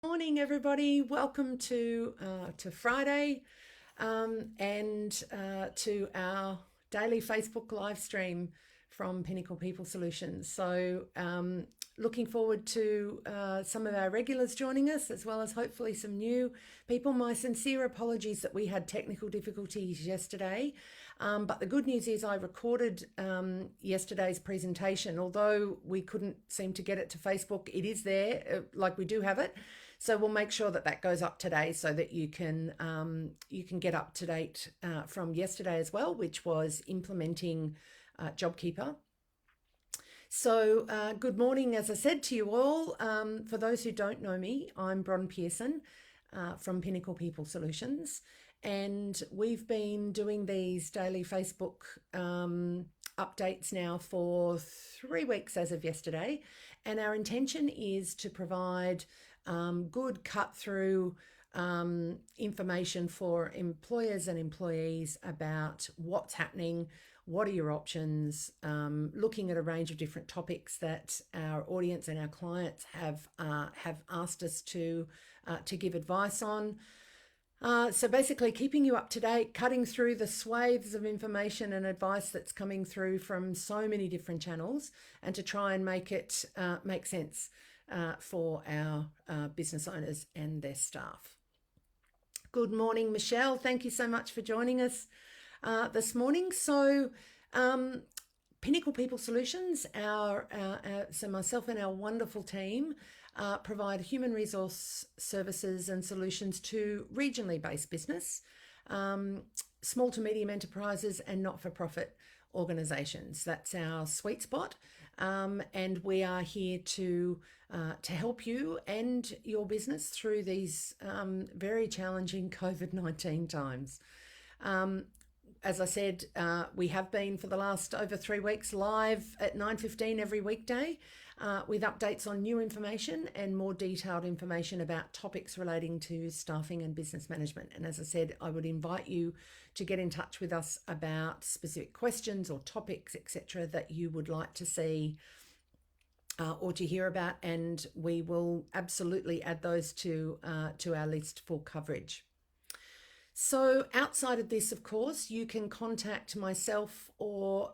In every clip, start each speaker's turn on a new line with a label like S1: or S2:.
S1: Morning, everybody. Welcome to Friday and to our daily Facebook live stream from Pinnacle People Solutions. So, looking forward to some of our regulars joining us, as well as hopefully some new people. My sincere apologies that we had technical difficulties yesterday. But the good news is I recorded yesterday's presentation. Although we couldn't seem to get it to Facebook, it is there, like we do have it. So we'll make sure that that goes up today so that you can get up to date from yesterday as well, which was implementing JobKeeper. So good morning, as I said to you all. For those who don't know me, I'm Bronwyn Pearson from Pinnacle People Solutions, and we've been doing these daily Facebook updates now for 3 weeks as of yesterday, and our intention is to provide good cut through information for employers and employees about what's happening, what are your options, looking at a range of different topics that our audience and our clients have asked us to give advice on. So basically keeping you up to date, cutting through the swathes of information and advice that's coming through from so many different channels, and to try and make it make sense for our business owners and their staff. Good morning, Michelle. Thank you so much for joining us this morning. So Pinnacle People Solutions, so myself and our wonderful team provide human resource services and solutions to regionally based business, small to medium enterprises and not-for-profit organisations. That's our sweet spot, and we are here to help you and your business through these very challenging COVID-19 times. As I said, we have been for the last over 3 weeks live at 9:15 every weekday with updates on new information and more detailed information about topics relating to staffing and business management. And as I said, I would invite you to get in touch with us about specific questions or topics, etc., that you would like to see or to hear about, and we will absolutely add those to our list for coverage. So outside of this, of course, you can contact myself or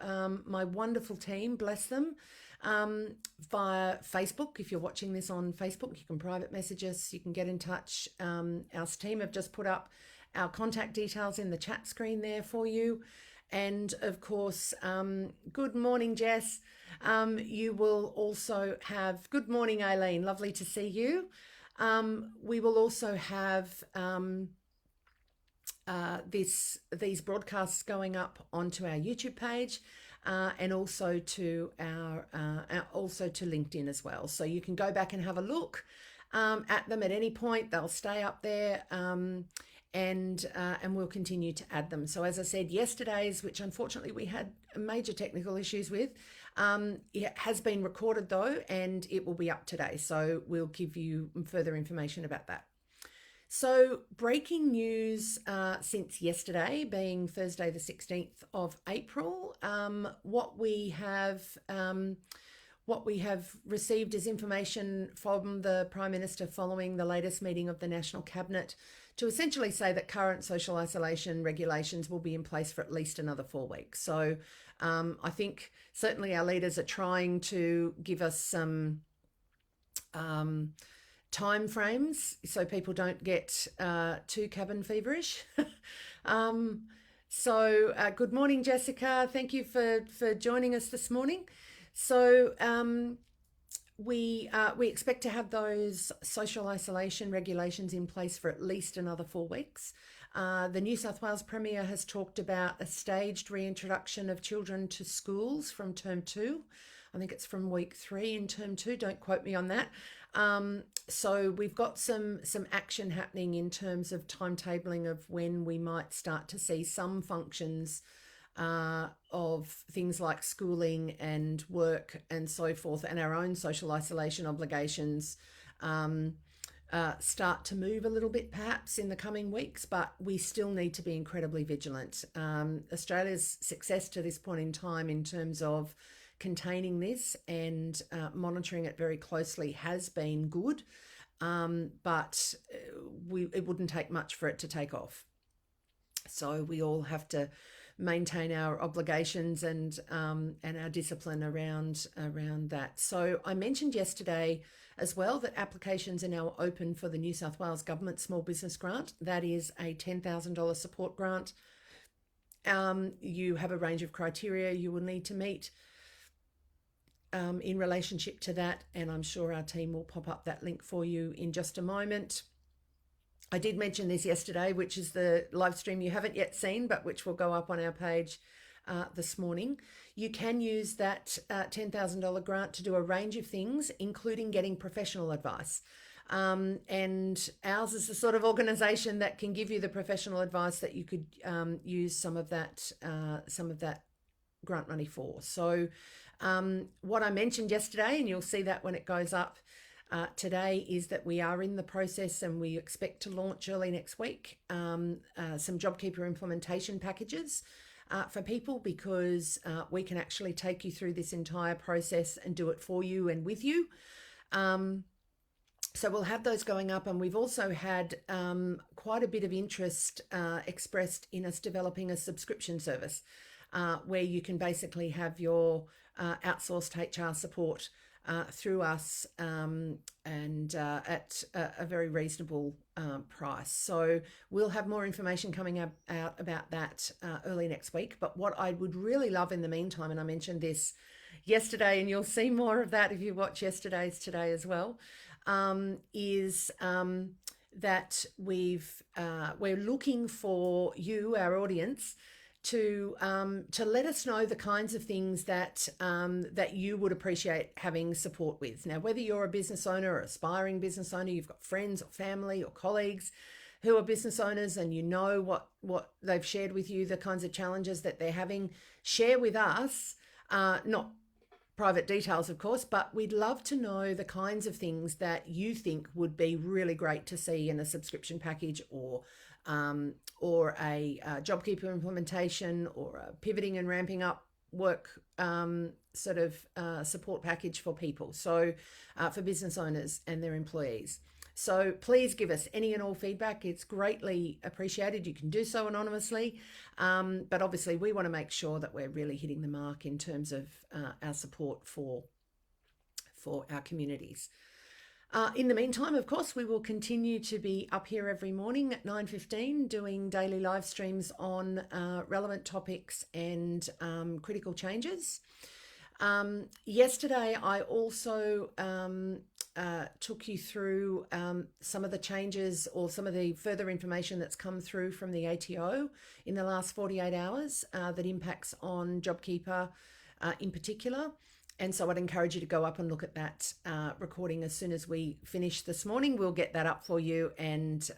S1: my wonderful team, bless them, via Facebook. If you're watching this on Facebook, you can private message us, you can get in touch. Our team have just put up our contact details in the chat screen there for you. And of course, good morning, Jess. You will also have, good morning, Aileen, lovely to see you. We will also have these broadcasts going up onto our YouTube page, and also to our also to LinkedIn as well. So you can go back and have a look at them at any point. They'll stay up there, and we'll continue to add them. So as I said, yesterday's, which unfortunately we had major technical issues with, it has been recorded though, and it will be up today. So we'll give you further information about that. So breaking news since yesterday, being Thursday the 16th of April, what we have received is information from the Prime Minister following the latest meeting of the National Cabinet to essentially say that current social isolation regulations will be in place for at least another 4 weeks. So I think certainly our leaders are trying to give us some time frames so people don't get too cabin feverish. Good morning, Jessica. Thank you for joining us this morning. So we expect to have those social isolation regulations in place for at least another 4 weeks. The New South Wales Premier has talked about a staged reintroduction of children to schools from term 2. I think it's from week 3 in term 2. Don't quote me on that. So we've got some action happening in terms of timetabling of when we might start to see some functions of things like schooling and work and so forth, and our own social isolation obligations start to move a little bit perhaps in the coming weeks, but we still need to be incredibly vigilant. Australia's success to this point in time in terms of containing this and monitoring it very closely has been good. but it wouldn't take much for it to take off. So we all have to maintain our obligations and our discipline around that. So I mentioned yesterday as well that applications are now open for the New South Wales Government Small Business Grant. That is a $10,000 support grant. You have a range of criteria you will need to meet in relationship to that, and I'm sure our team will pop up that link for you in just a moment. I did mention this yesterday, which is the live stream you haven't yet seen, but which will go up on our page this morning. You can use that $10,000 grant to do a range of things, including getting professional advice. And ours is the sort of organisation that can give you the professional advice that you could use some of that grant money for. So what I mentioned yesterday, and you'll see that when it goes up today, is that we are in the process and we expect to launch early next week some JobKeeper implementation packages for people, because we can actually take you through this entire process and do it for you and with you. So we'll have those going up, and we've also had quite a bit of interest expressed in us developing a subscription service where you can basically have your outsourced HR support through us and at a very reasonable price. So we'll have more information coming out about that early next week. But what I would really love in the meantime, and I mentioned this yesterday, and you'll see more of that if you watch yesterday's today as well, is that we're looking for you, our audience, to let us know the kinds of things that you would appreciate having support with. Now, whether you're a business owner or aspiring business owner, you've got friends or family or colleagues who are business owners, and you know what they've shared with you, the kinds of challenges that they're having, share with us, not private details, of course, but we'd love to know the kinds of things that you think would be really great to see in a subscription package, or a JobKeeper implementation, or a pivoting and ramping up work support package for people, so for business owners and their employees. So please give us any and all feedback. It's greatly appreciated. You can do so anonymously, but obviously we want to make sure that we're really hitting the mark in terms of our support for our communities. In the meantime, of course, we will continue to be up here every morning at 9:15 doing daily live streams on relevant topics and critical changes. Yesterday, I also took you through some of the changes or some of the further information that's come through from the ATO in the last 48 hours that impacts on JobKeeper in particular. And so I'd encourage you to go up and look at that recording as soon as we finish this morning. We'll get that up for you, and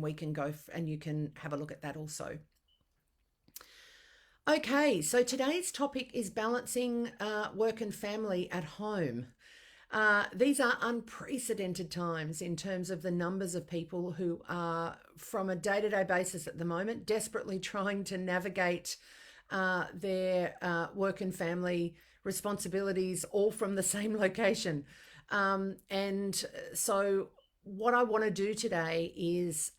S1: we can go and you can have a look at that also. Okay, so today's topic is balancing work and family at home. These are unprecedented times in terms of the numbers of people who are, from a day-to-day basis at the moment, desperately trying to navigate their work and family responsibilities all from the same location. And so what I want to do today is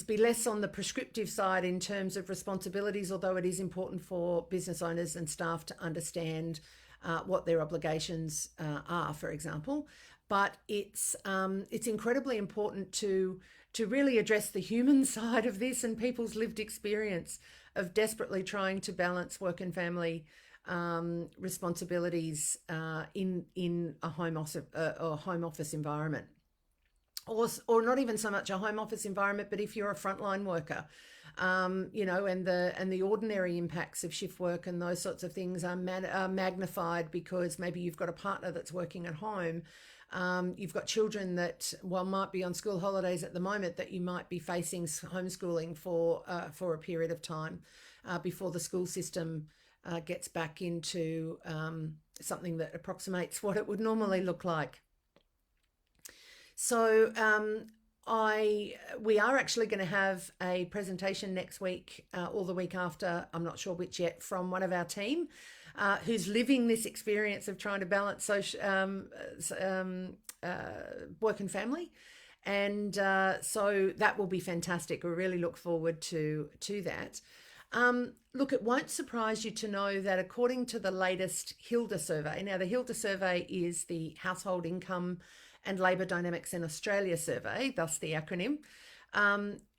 S1: be less on the prescriptive side in terms of responsibilities, although it is important for business owners and staff to understand what their obligations are, for example. But it's incredibly important to really address the human side of this and people's lived experience of desperately trying to balance work and family responsibilities in a home office environment, or not even so much a home office environment, but if you're a frontline worker, and the ordinary impacts of shift work and those sorts of things are magnified because maybe you've got a partner that's working at home. You've got children that, might be on school holidays at the moment, that you might be facing homeschooling for a period of time before the school system gets back into something that approximates what it would normally look like. So we are actually going to have a presentation next week or the week after, I'm not sure which yet, from one of our team who's living this experience of trying to balance work and family. And so that will be fantastic. We really look forward to that. Look, it won't surprise you to know that according to the latest Hilda survey, now the Hilda survey is the Household Income and Labour Dynamics in Australia survey, thus the acronym,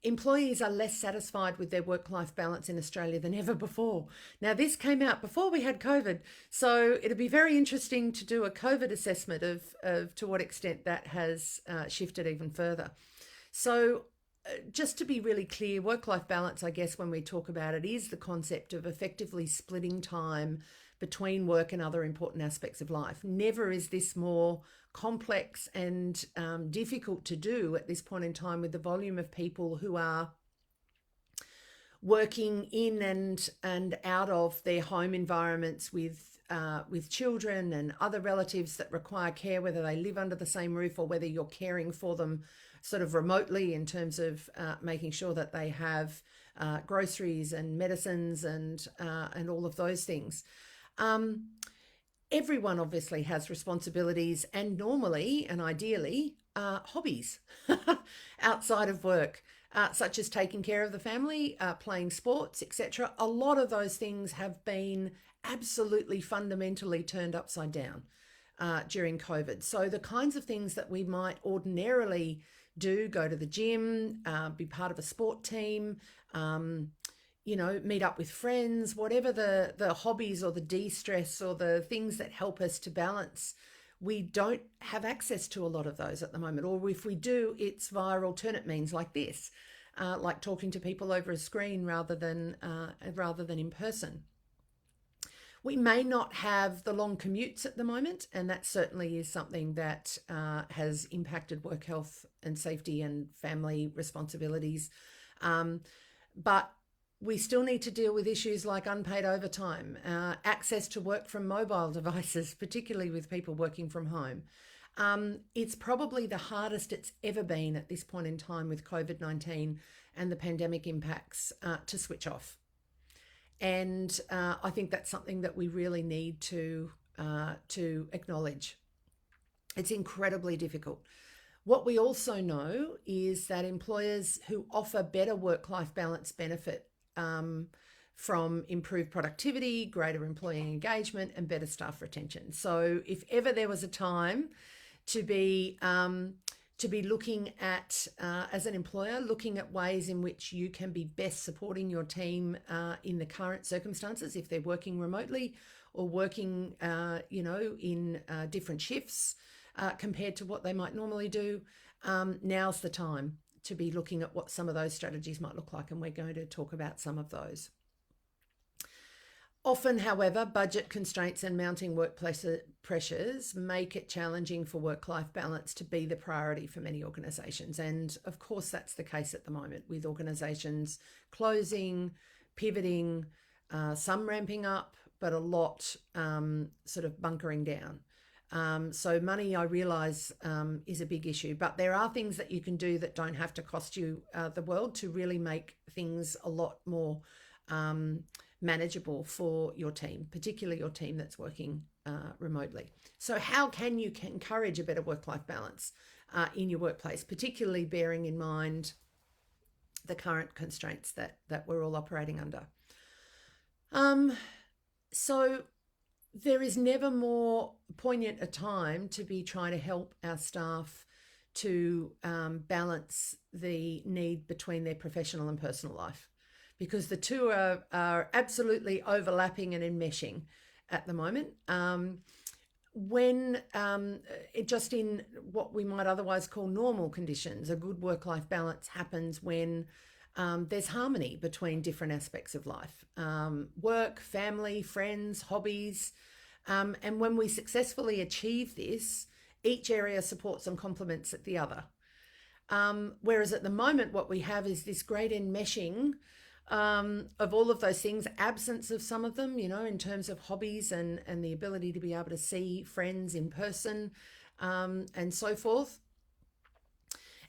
S1: employees are less satisfied with their work-life balance in Australia than ever before. Now, this came out before we had COVID, so it'll be very interesting to do a COVID assessment of to what extent that has shifted even further. So just to be really clear, work-life balance, I guess, when we talk about it, is the concept of effectively splitting time between work and other important aspects of life. Never is this more complex and difficult to do at this point in time with the volume of people who are working in and out of their home environments with children and other relatives that require care, whether they live under the same roof or whether you're caring for them sort of remotely in terms of making sure that they have groceries and medicines and all of those things. Everyone obviously has responsibilities and normally and ideally hobbies outside of work, such as taking care of the family, playing sports, etc. A lot of those things have been absolutely fundamentally turned upside down during COVID. So the kinds of things that we might ordinarily do, go to the gym, be part of a sport team, meet up with friends, whatever the hobbies or the de-stress or the things that help us to balance, we don't have access to a lot of those at the moment. Or if we do, it's via alternate means like this, like talking to people over a screen rather than in person. We may not have the long commutes at the moment, and that certainly is something that has impacted work health and safety and family responsibilities. But we still need to deal with issues like unpaid overtime, access to work from mobile devices, particularly with people working from home. It's probably the hardest it's ever been at this point in time with COVID-19 and the pandemic impacts to switch off. And I think that's something that we really need to acknowledge. It's incredibly difficult. What we also know is that employers who offer better work-life balance benefit from improved productivity, greater employee engagement, and better staff retention. So if ever there was a time to be looking at, as an employer, looking at ways in which you can be best supporting your team in the current circumstances, if they're working remotely or working, in different shifts compared to what they might normally do, now's the time to be looking at what some of those strategies might look like, and we're going to talk about some of those. Often, however, budget constraints and mounting workplace pressures make it challenging for work-life balance to be the priority for many organisations. And of course, that's the case at the moment with organisations closing, pivoting, some ramping up, but a lot sort of bunkering down. So money, I realise, is a big issue, but there are things that you can do that don't have to cost you the world to really make things a lot more manageable for your team, particularly your team that's working remotely. So how can you encourage a better work-life balance in your workplace, particularly bearing in mind the current constraints that we're all operating under? So there is never more poignant a time to be trying to help our staff to balance the need between their professional and personal life, because the two are absolutely overlapping and enmeshing at the moment. When just in what we might otherwise call normal conditions, a good work-life balance happens when there's harmony between different aspects of life, work, family, friends, hobbies. And when we successfully achieve this, each area supports and complements the other. Whereas at the moment, what we have is this great enmeshing of all of those things, absence of some of them, in terms of hobbies and the ability to be able to see friends in person and so forth.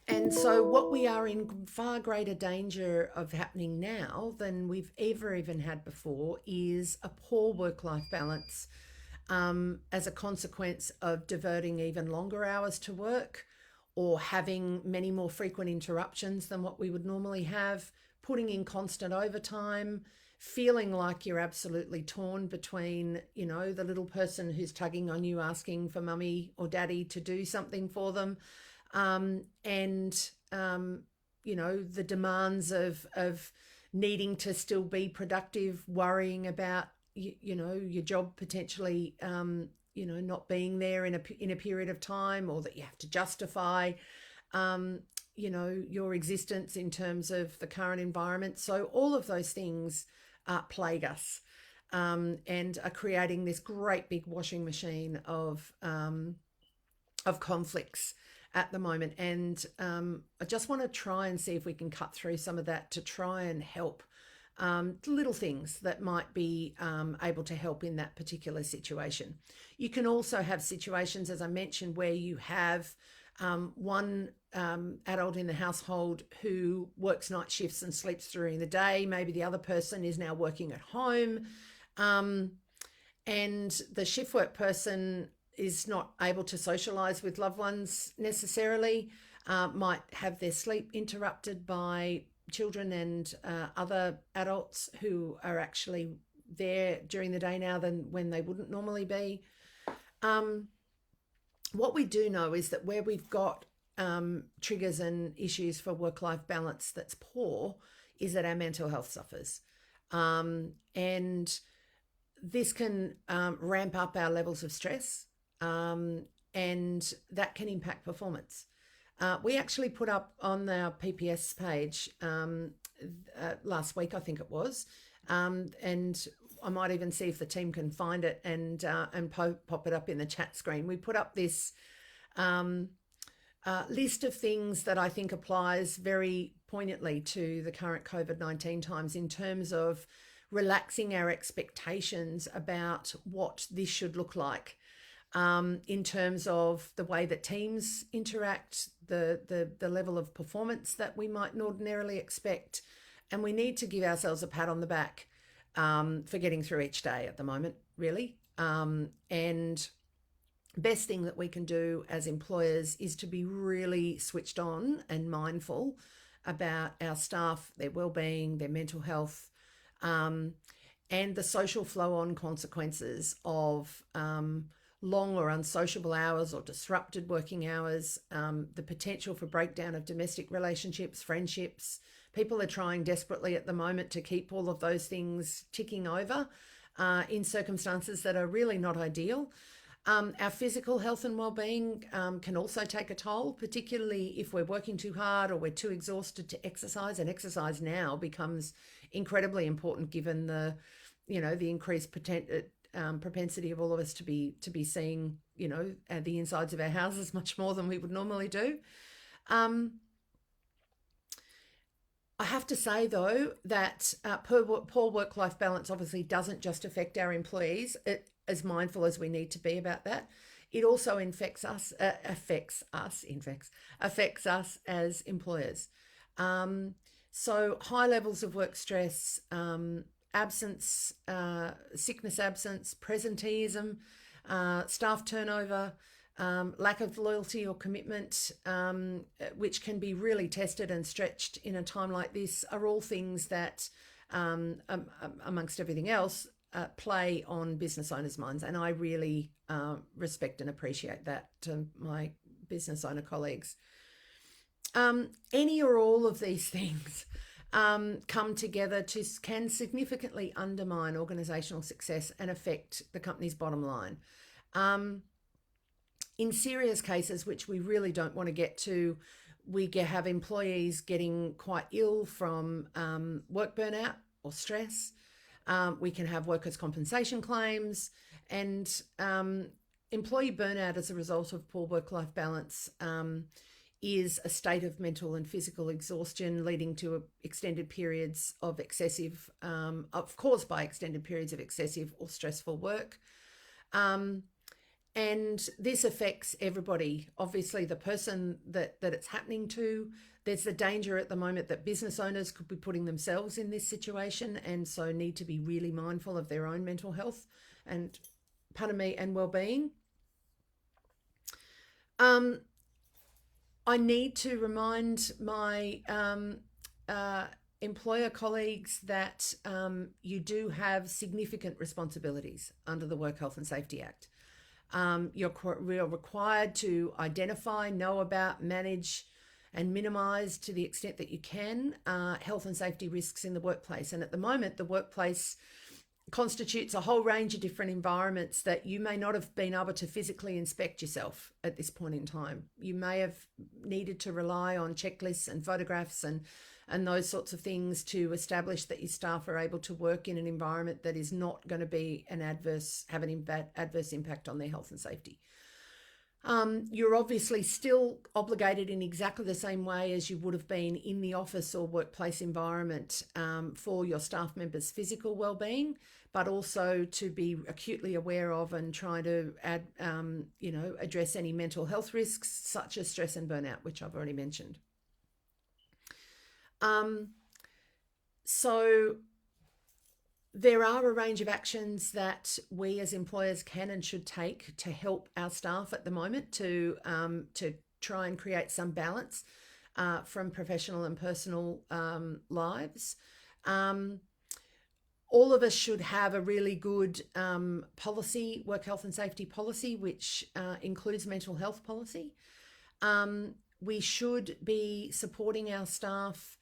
S1: And so, what we are in far greater danger of happening now than we've ever even had before is a poor work life balance, as a consequence of diverting even longer hours to work or having many more frequent interruptions than what we would normally have, putting in constant overtime, feeling like you're absolutely torn between, the little person who's tugging on you asking for mummy or daddy to do something for them, and the demands of needing to still be productive, worrying about your job potentially not being there in a period of time, or that you have to justify your existence in terms of the current environment. So all of those things plague us, and are creating this great big washing machine of conflicts at the moment. And I just want to try and see if we can cut through some of that to try and help, little things that might be able to help in that particular situation. You can also have situations, as I mentioned, where you have one adult in the household who works night shifts and sleeps during the day. Maybe the other person is now working at home, and the shift work person is not able to socialize with loved ones necessarily, might have their sleep interrupted by children and other adults who are actually there during the day now than when they wouldn't normally be. What we do know is that where we've got triggers and issues for work-life balance that's poor is that our mental health suffers. And this can ramp up our levels of stress, and that can impact performance. We actually put up on our PPS page last week, I think it was, and I might even see if the team can find it and pop it up in the chat screen. We put up this list of things that I think applies very poignantly to the current COVID-19 times in terms of relaxing our expectations about what this should look like, in terms of the way that teams interact, the level of performance that we might ordinarily expect. And we need to give ourselves a pat on the back for getting through each day at the moment, really. And best thing that we can do as employers is to be really switched on and mindful about our staff, their well-being, their mental health, and the social flow-on consequences of long or unsociable hours or disrupted working hours, the potential for breakdown of domestic relationships, friendships. People are trying desperately at the moment to keep all of those things ticking over in circumstances that are really not ideal. Our physical health and well-being can also take a toll, particularly if we're working too hard or we're too exhausted to exercise. And exercise now becomes incredibly important given the increased propensity of all of us to be seeing the insides of our houses much more than we would normally do. I have to say, though, that poor work-life balance obviously doesn't just affect our employees. As mindful as we need to be about that, it also affects us as employers. So high levels of work stress, absence, sickness absence, presenteeism, staff turnover, lack of loyalty or commitment, which can be really tested and stretched in a time like this, are all things that, amongst everything else, play on business owners' minds. And I really respect and appreciate that to my business owner colleagues. Any or all of these things come together can significantly undermine organisational success and affect the company's bottom line. In serious cases, which we really don't want to get to, we have employees getting quite ill from work burnout or stress. We can have workers' compensation claims, and employee burnout as a result of poor work-life balance is a state of mental and physical exhaustion leading to extended periods of excessive, caused by extended periods of excessive or stressful work. And this affects everybody. Obviously, the person that it's happening to, there's the danger at the moment that business owners could be putting themselves in this situation, and so need to be really mindful of their own mental health and, pardon me, and well-being. I need to remind my employer colleagues that you do have significant responsibilities under the Work Health and Safety Act. You're required to identify, know about, manage and minimise to the extent that you can health and safety risks in the workplace. And at the moment, the workplace constitutes a whole range of different environments that you may not have been able to physically inspect yourself at this point in time. You may have needed to rely on checklists and photographs and those sorts of things to establish that your staff are able to work in an environment that is not going to be have an adverse impact on their health and safety. You're obviously still obligated in exactly the same way as you would have been in the office or workplace environment for your staff members' physical well-being, but also to be acutely aware of and try to address any mental health risks such as stress and burnout, which I've already mentioned. So there are a range of actions that we as employers can and should take to help our staff at the moment to try and create some balance from professional and personal lives. All of us should have a really good policy, work health and safety policy, which includes mental health policy. We should be supporting our staff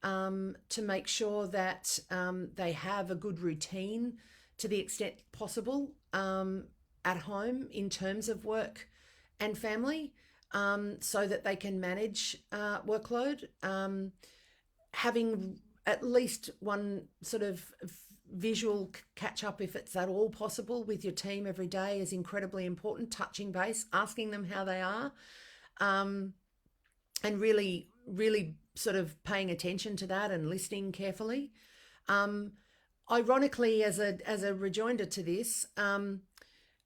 S1: to make sure that they have a good routine to the extent possible at home in terms of work and family, so that they can manage workload. Having at least one sort of visual catch up, if it's at all possible, with your team every day is incredibly important. Touching base, asking them how they are, and really sort of paying attention to that and listening carefully. Ironically, as a rejoinder to this,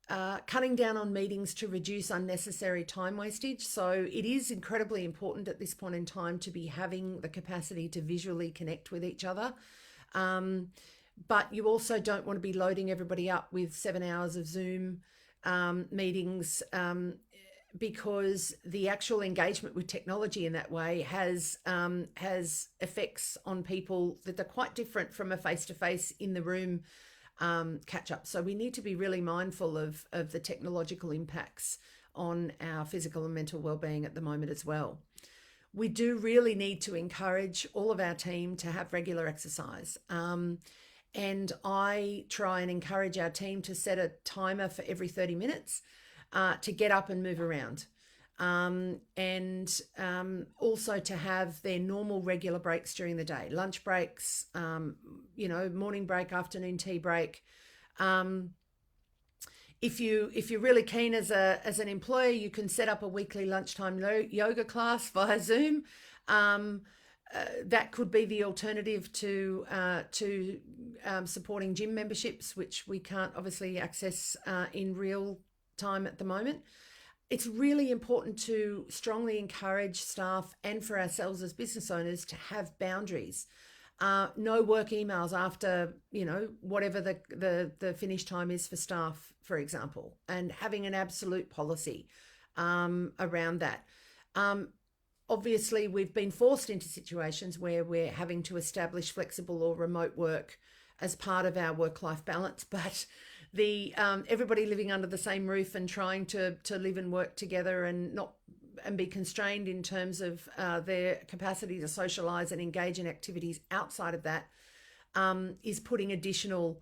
S1: cutting down on meetings to reduce unnecessary time wastage. So it is incredibly important at this point in time to be having the capacity to visually connect with each other. But you also don't want to be loading everybody up with 7 hours of Zoom meetings, because the actual engagement with technology in that way has effects on people that are quite different from a face-to-face in the room catch up. So we need to be really mindful of the technological impacts on our physical and mental well-being at the moment as well. We do really need to encourage all of our team to have regular exercise. And I try and encourage our team to set a timer for every 30 minutes to get up and move around. And also to have their normal regular breaks during the day, lunch breaks, morning break, afternoon tea break. If you're really keen as an employer, you can set up a weekly lunchtime yoga class via Zoom. That could be the alternative to supporting gym memberships, which we can't obviously access in real time at the moment. It's really important to strongly encourage staff and for ourselves as business owners to have boundaries. No work emails after, whatever the finish time is for staff, for example, and having an absolute policy around that. Obviously, we've been forced into situations where we're having to establish flexible or remote work as part of our work-life balance, but the everybody living under the same roof and trying to live and work together and be constrained in terms of their capacity to socialize and engage in activities outside of that is putting additional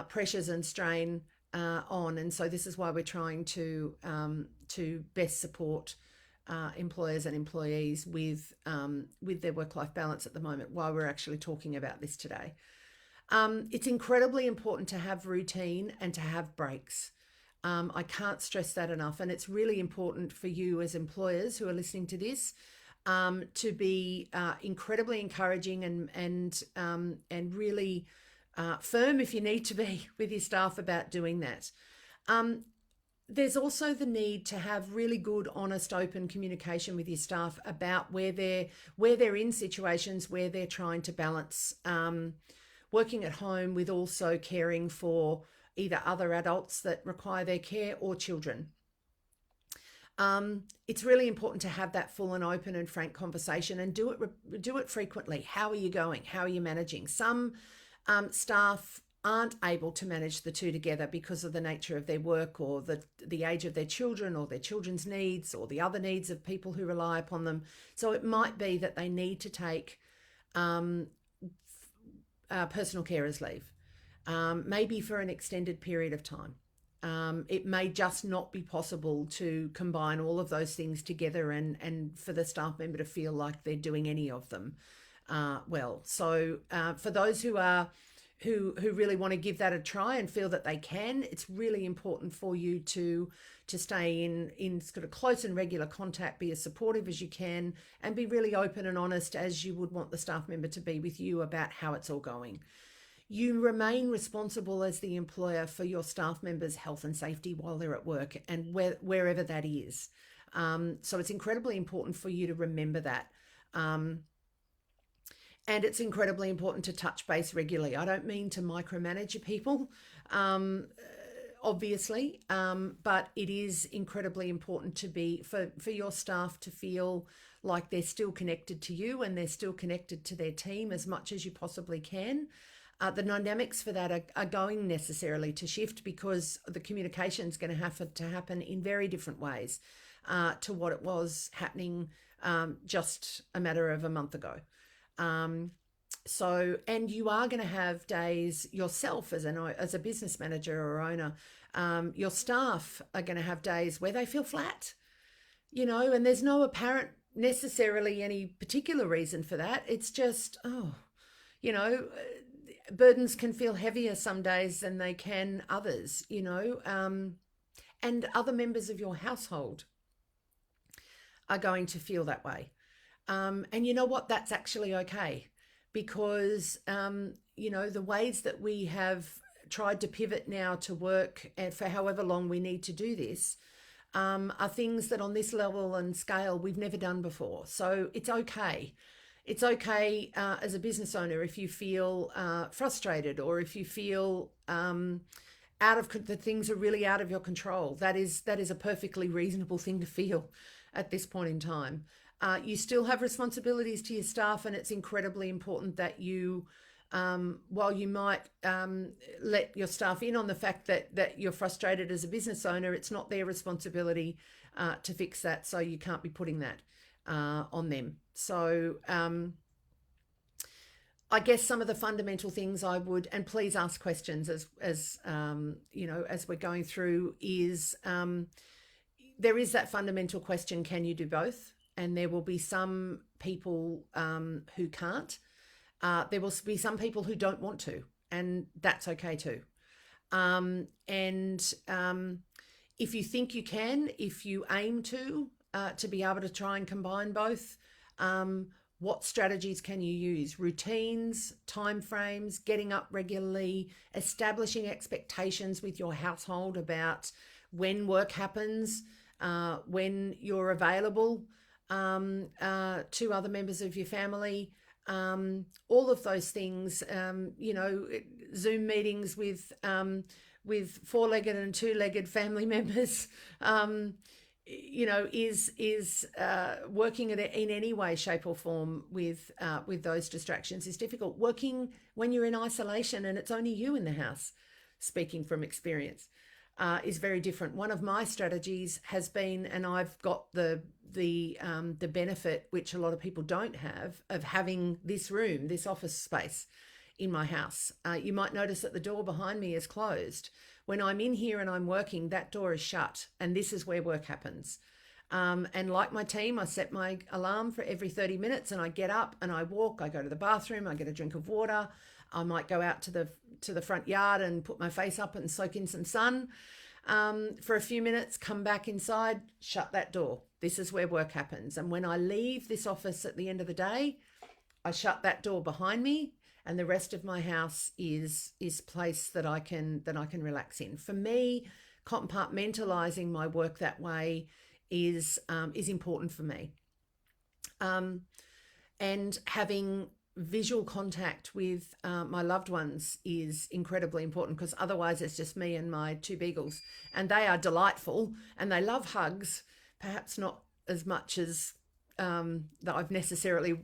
S1: pressures and strain on. And so this is why we're trying to best support employers and employees with their work-life balance at the moment, while we're actually talking about this today. It's incredibly important to have routine and to have breaks. I can't stress that enough. And it's really important for you as employers who are listening to this to be incredibly encouraging and really firm, if you need to be, with your staff about doing that. there's also the need to have really good, honest, open communication with your staff about where they're in situations where they're trying to balance working at home with also caring for either other adults that require their care or children. It's really important to have that full and open and frank conversation, and do it frequently. How are you going? How are you managing? Some staff aren't able to manage the two together because of the nature of their work, or the age of their children, or their children's needs, or the other needs of people who rely upon them. So it might be that they need to take personal carers leave, maybe for an extended period of time. It may just not be possible to combine all of those things together and for the staff member to feel like they're doing any of them well. So for those who really want to give that a try and feel that they can, it's really important for you to stay in sort of close and regular contact, be as supportive as you can, and be really open and honest as you would want the staff member to be with you about how it's all going. You remain responsible as the employer for your staff members' health and safety while they're at work, and wherever that is. So it's incredibly important for you to remember that. And it's incredibly important to touch base regularly. I don't mean to micromanage your people, obviously, but it is incredibly important to be for your staff to feel like they're still connected to you and they're still connected to their team as much as you possibly can. The dynamics for that are going necessarily to shift, because the communication is going to have to happen in very different ways to what it was happening just a matter of a month ago. So, and you are going to have days yourself as a business manager or owner. Your staff are going to have days where they feel flat, and there's no apparent necessarily any particular reason for that. It's just, burdens can feel heavier some days than they can others, and other members of your household are going to feel that way. And you know what? That's actually okay, because, the ways that we have tried to pivot now to work and for however long we need to do this are things that on this level and scale we've never done before. So it's okay. It's okay as a business owner if you feel frustrated, or if you feel that things are really out of your control. That is a perfectly reasonable thing to feel at this point in time. You still have responsibilities to your staff, and it's incredibly important that you, while you might let your staff in on the fact that you're frustrated as a business owner, it's not their responsibility to fix that, so you can't be putting that on them. So I guess some of the fundamental things I would, and please ask questions as we're going through, is there is that fundamental question: can you do both? And there will be some people who can't. There will be some people who don't want to, and that's okay too. If you think you can, if you aim to be able to try and combine both, what strategies can you use? Routines, timeframes, getting up regularly, establishing expectations with your household about when work happens, when you're available to other members of your family, all of those things. Zoom meetings with four-legged and two-legged family members, is working in any way, shape or form with those distractions is difficult. Working when you're in isolation and it's only you in the house, speaking from experience, is very different. One of my strategies has been, and I've got the benefit, which a lot of people don't have, of having this room, this office space in my house. You might notice that the door behind me is closed. When I'm in here and I'm working, that door is shut, and this is where work happens. And like my team, I set my alarm for every 30 minutes and I get up and I walk, I go to the bathroom, I get a drink of water. I might go out to the front yard and put my face up and soak in some sun for a few minutes, come back inside, shut that door. This is where work happens. And when I leave this office at the end of the day, I shut that door behind me, and the rest of my house is place that I can relax in. For me, compartmentalizing my work that way is important for me. And having visual contact with my loved ones is incredibly important, because otherwise it's just me and my two beagles, and they are delightful and they love hugs, perhaps not as much as that I've necessarily,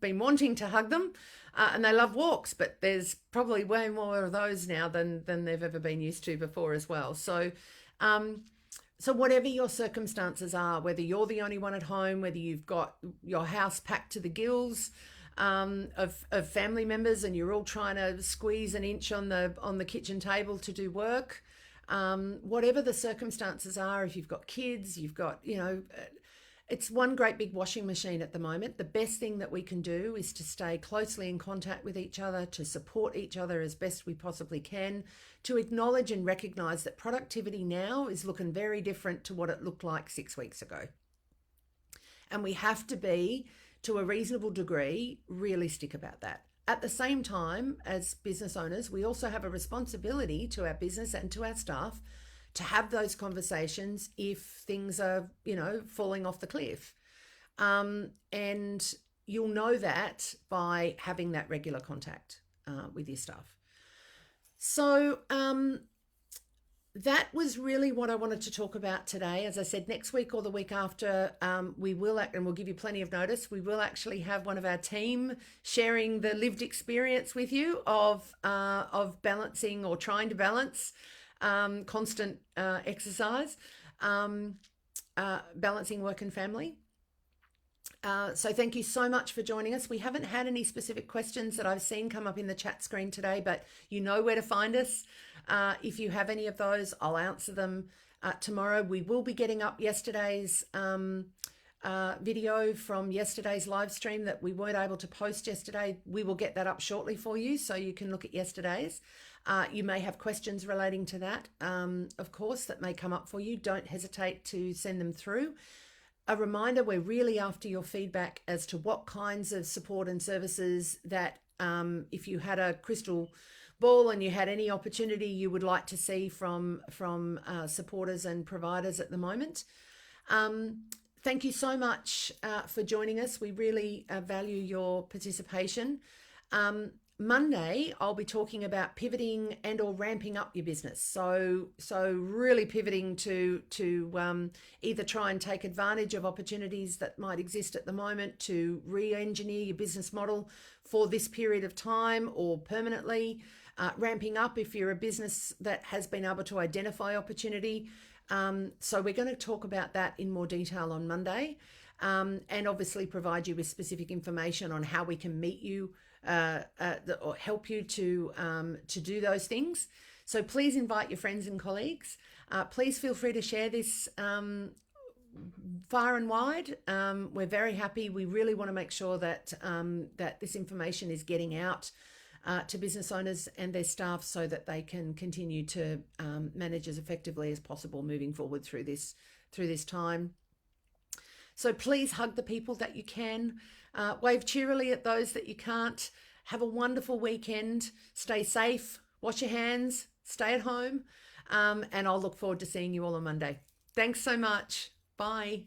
S1: been wanting to hug them, and they love walks, but there's probably way more of those now than they've ever been used to before as well. So whatever your circumstances are, whether you're the only one at home, whether you've got your house packed to the gills of family members and you're all trying to squeeze an inch on the kitchen table to do work, whatever the circumstances are, if you've got kids, you've got, it's one great big washing machine at the moment. The best thing that we can do is to stay closely in contact with each other, to support each other as best we possibly can, to acknowledge and recognize that productivity now is looking very different to what it looked like 6 weeks ago. And we have to be, to a reasonable degree, realistic about that. At the same time, as business owners, we also have a responsibility to our business and to our staff to have those conversations if things are, falling off the cliff. And you'll know that by having that regular contact with your staff. So that was really what I wanted to talk about today. As I said, next week or the week after, we will, and we'll give you plenty of notice, we will actually have one of our team sharing the lived experience with you of balancing or trying to balance constant exercise, balancing work and family. So thank you so much for joining us. We haven't had any specific questions that I've seen come up in the chat screen today, but you know where to find us. If you have any of those, I'll answer them tomorrow. We will be getting up yesterday's video from yesterday's live stream that we weren't able to post yesterday. We will get that up shortly for you so you can look at yesterday's. You may have questions relating to that, of course, that may come up for you. Don't hesitate to send them through. A reminder, we're really after your feedback as to what kinds of support and services that, if you had a crystal ball and you had any opportunity you would like to see from supporters and providers at the moment. Thank you so much for joining us. We really value your participation. Monday, I'll be talking about pivoting and or ramping up your business. So really pivoting to either try and take advantage of opportunities that might exist at the moment to re-engineer your business model for this period of time or permanently. Ramping up if you're a business that has been able to identify opportunity. So we're going to talk about that in more detail on Monday, and obviously provide you with specific information on how we can meet you or help you to do those things. So please invite your friends and colleagues. Please feel free to share this far and wide. We're very happy. We really want to make sure that that this information is getting out to business owners and their staff so that they can continue to manage as effectively as possible moving forward through this time. So please hug the people that you can, wave cheerily at those that you can't. Have a wonderful weekend. Stay safe, wash your hands, stay at home, and I'll look forward to seeing you all on Monday. Thanks so much. Bye.